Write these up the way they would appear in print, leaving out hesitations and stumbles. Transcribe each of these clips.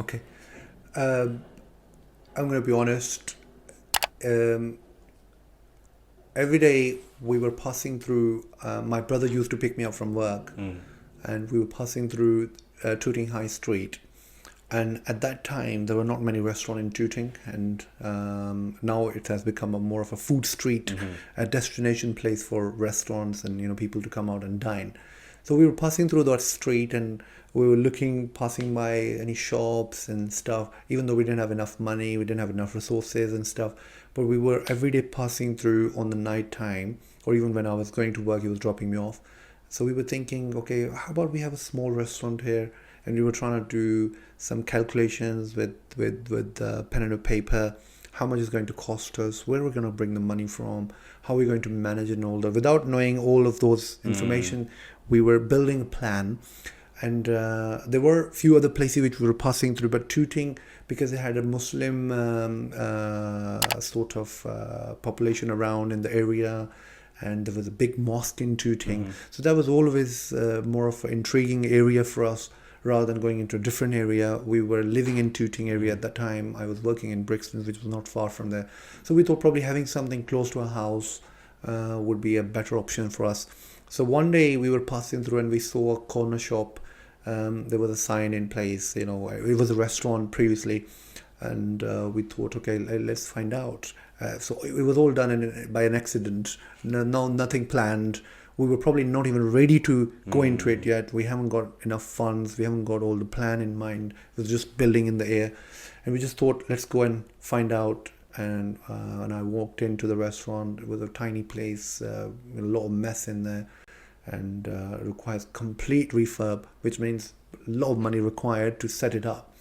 Okay. Um, I'm going to be honest. Um, every day we were passing through. My brother used to pick me up from work, and we were passing through Tooting High Street. And at that time, there were not many restaurants in Tooting, and now it has become more of a food street, a destination place for restaurants and people to come out and dine. So we were passing through that street, and we were passing by any shops and stuff. Even though we didn't have enough money, we didn't have enough resources and stuff, but we were every day passing through on the night time, or even when I was going to work, he was dropping me off. So we were thinking, okay, how about we have a small restaurant here? And we were trying to do some calculations with pen and a paper. How much is going to cost us? Where are we going to bring the money from? How are we going to manage it and all that? Without knowing all of those information, we were building a plan. And there were a few other places which we were passing through, but Tooting, because it had a Muslim sort of population around in the area, and there was a big mosque in Tooting. So that was always more of an intriguing area for us rather than going into a different area. We were living in Tooting area at that time. I was working in Brixton, which was not far from there. So we thought probably having something close to our house would be a better option for us. So one day we were passing through and we saw a corner shop. There was a sign in place, it was a restaurant previously. And we thought, okay, let's find out. So it was all done by an accident. No, nothing planned. We were probably not even ready to go into it yet. We haven't got enough funds. We haven't got all the plan in mind. It was just building in the air. And we just thought, let's go and find out. And I walked into the restaurant. It was a tiny place, a lot of mess in there. And it requires complete refurb, which means a lot of money required to set it up.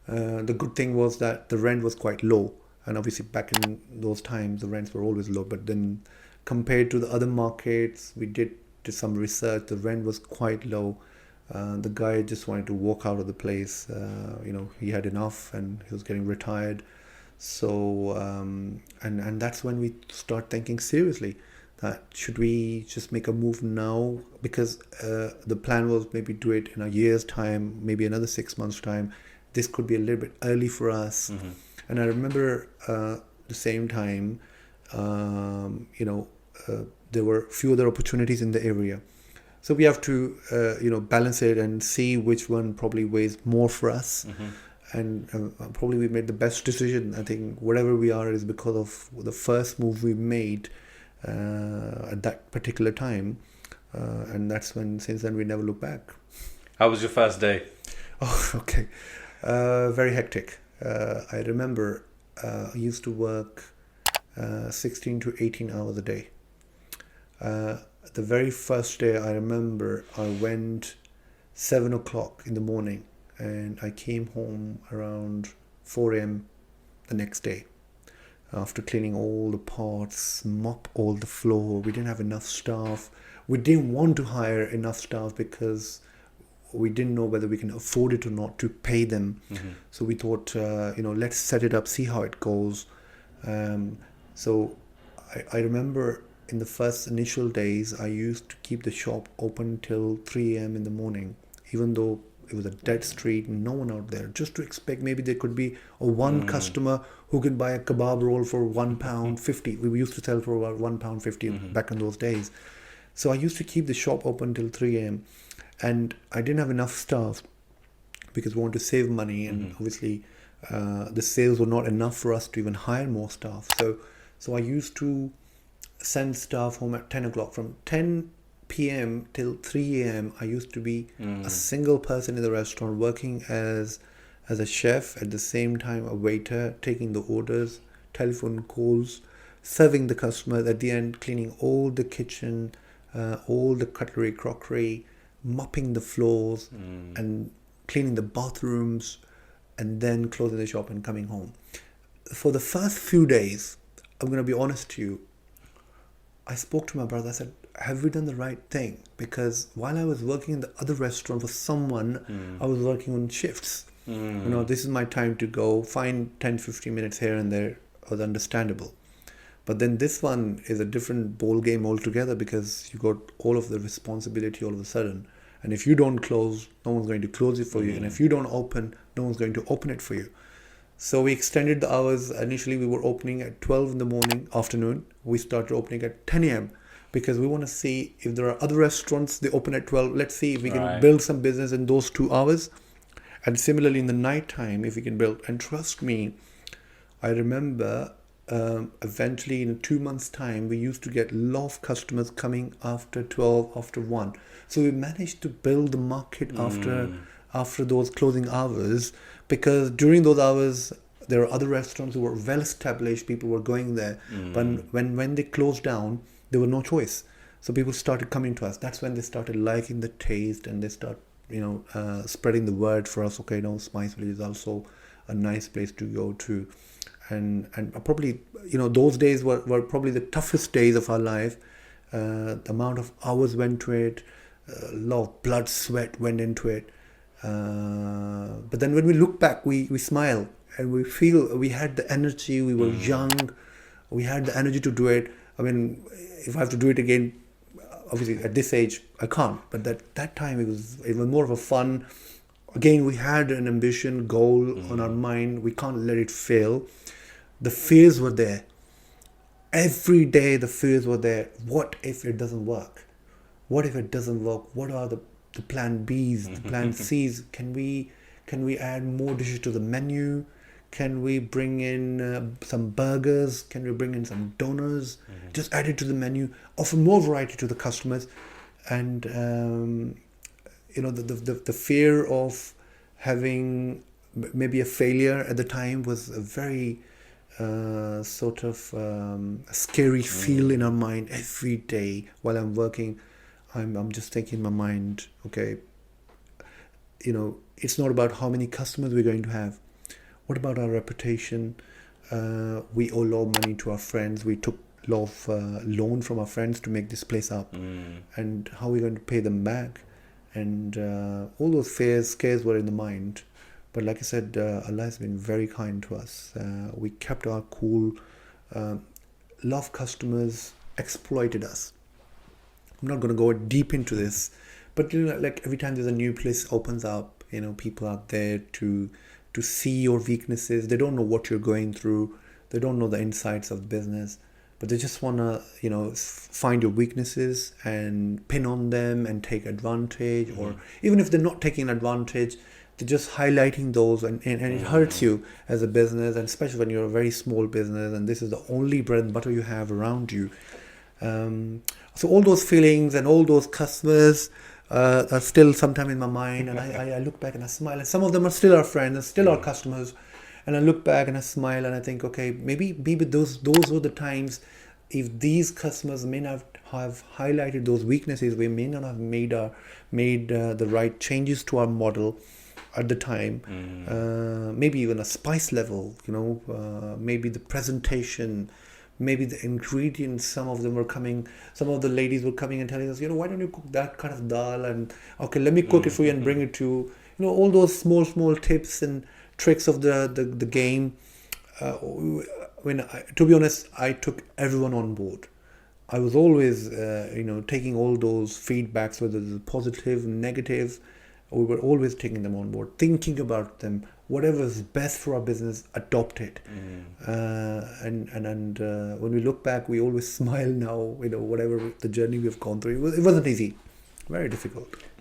The good thing was that the rent was quite low. And obviously back in those times, the rents were always low. But then compared to the other markets, we did some research. The rent was quite low. The guy just wanted to walk out of the place. He had enough and he was getting retired. So, and that's when we start thinking seriously that should we just make a move now? Because the plan was maybe do it in a year's time, maybe another 6 months' time. This could be a little bit early for us. And I remember the same time, there were a few other opportunities in the area. So we have to, balance it and see which one probably weighs more for us. And probably we made the best decision. I think whatever we are is because of the first move we made at that particular time. And that's when, since then, we never look back. How was your first day? Oh, okay. Very hectic. I remember I used to work 16 to 18 hours a day. The very first day I remember I went 7 o'clock in the morning and I came home around 4 a.m. the next day after cleaning all the pots, mop all the floor. We didn't have enough staff. We didn't want to hire enough staff because we didn't know whether we can afford it or not to pay them. So we thought, let's set it up, see how it goes. So I remember in the first initial days, I used to keep the shop open till 3 a.m. in the morning, even though it was a dead street, no one out there, just to expect maybe there could be one customer who could buy a kebab roll for £1.50. We used to sell for about £1.50 back in those days. So I used to keep the shop open till 3 a.m. And I didn't have enough staff because we wanted to save money, and obviously the sales were not enough for us to even hire more staff. So I used to send staff home at 10 o'clock. From 10 p.m. till 3 a.m. I used to be a single person in the restaurant, working as a chef, at the same time a waiter, taking the orders, telephone calls, serving the customers, at the end cleaning all the kitchen, all the cutlery, crockery, mopping the floors and cleaning the bathrooms, and then closing the shop and coming home. For the first few days, I'm going to be honest to you, I spoke to my brother. I said, have we done the right thing? Because while I was working in the other restaurant for someone, I was working on shifts. This is my time to go. Find 10-15 minutes here and there was understandable. But then this one is a different ball game altogether, because you got all of the responsibility all of a sudden. And if you don't close, no one's going to close it for you. And if you don't open, no one's going to open it for you. So we extended the hours. Initially, we were opening at 12 in the morning, afternoon. We started opening at 10 a.m. because we want to see if there are other restaurants, they open at 12. Let's see if we can build some business in those 2 hours. And similarly, in the night time, if we can build. And trust me, I remember eventually in 2 months' time, we used to get a lot of customers coming after 12, after 1. So we managed to build the market after those closing hours, because during those hours, there are other restaurants who were well established, people were going there. But when they closed down, there was no choice. So people started coming to us. That's when they started liking the taste, and they start, spreading the word for us. Okay, Spice Village is also a nice place to go to. And probably, those days were probably the toughest days of our life. The amount of hours went to it, a lot of blood, sweat went into it. But then when we look back, we smile and we feel we had the energy, we were young, we had the energy to do it. I mean, if I have to do it again, obviously at this age, I can't. But that time, it was more of a fun. Again, we had an ambition, goal on our mind. We can't let it fail. The fears were there. Every day, the fears were there. What if it doesn't work? What if it doesn't work? What are the plan Bs, the plan Cs? Can we add more dishes to the menu? Can we bring in some burgers? Can we bring in some donuts? Just add it to the menu. Offer more variety to the customers. And the fear of having maybe a failure at the time was a very sort of scary feel in our mind. Every day while I'm working, I'm just thinking in my mind, okay, it's not about how many customers we're going to have. What about our reputation? We owe a lot of money to our friends. We took a lot of loan from our friends to make this place up. And how are we going to pay them back? And all those scares were in the mind. But like I said, Allah has been very kind to us. We kept our cool. A lot of customers exploited us. I'm not going to go deep into this, but like every time there's a new place opens up, people are there to see your weaknesses. They don't know what you're going through. They don't know the insights of the business, but they just want to, find your weaknesses and pin on them and take advantage. Or even if they're not taking advantage, they're just highlighting those, and it hurts you as a business, and especially when you're a very small business and this is the only bread and butter you have around you. So all those feelings and all those customers are still sometime in my mind, and I look back and I smile, and some of them are still our friends and still our customers, and I look back and I smile and I think, okay, maybe those were the times. If these customers may not have highlighted those weaknesses, we may not have made the right changes to our model at the time. Maybe even a spice level, maybe the presentation, maybe the ingredients. Some of the ladies were coming and telling us, why don't you cook that kind of dal, and okay, let me cook it for you and bring it to you. All those small tips and tricks of the game. To be honest, I took everyone on board. I was always taking all those feedbacks, whether it's positive, negative. We were always taking them on board, thinking about them. Whatever is best for our business, adopt it. And when we look back, we always smile now. Whatever the journey we've gone through, it wasn't easy, very difficult.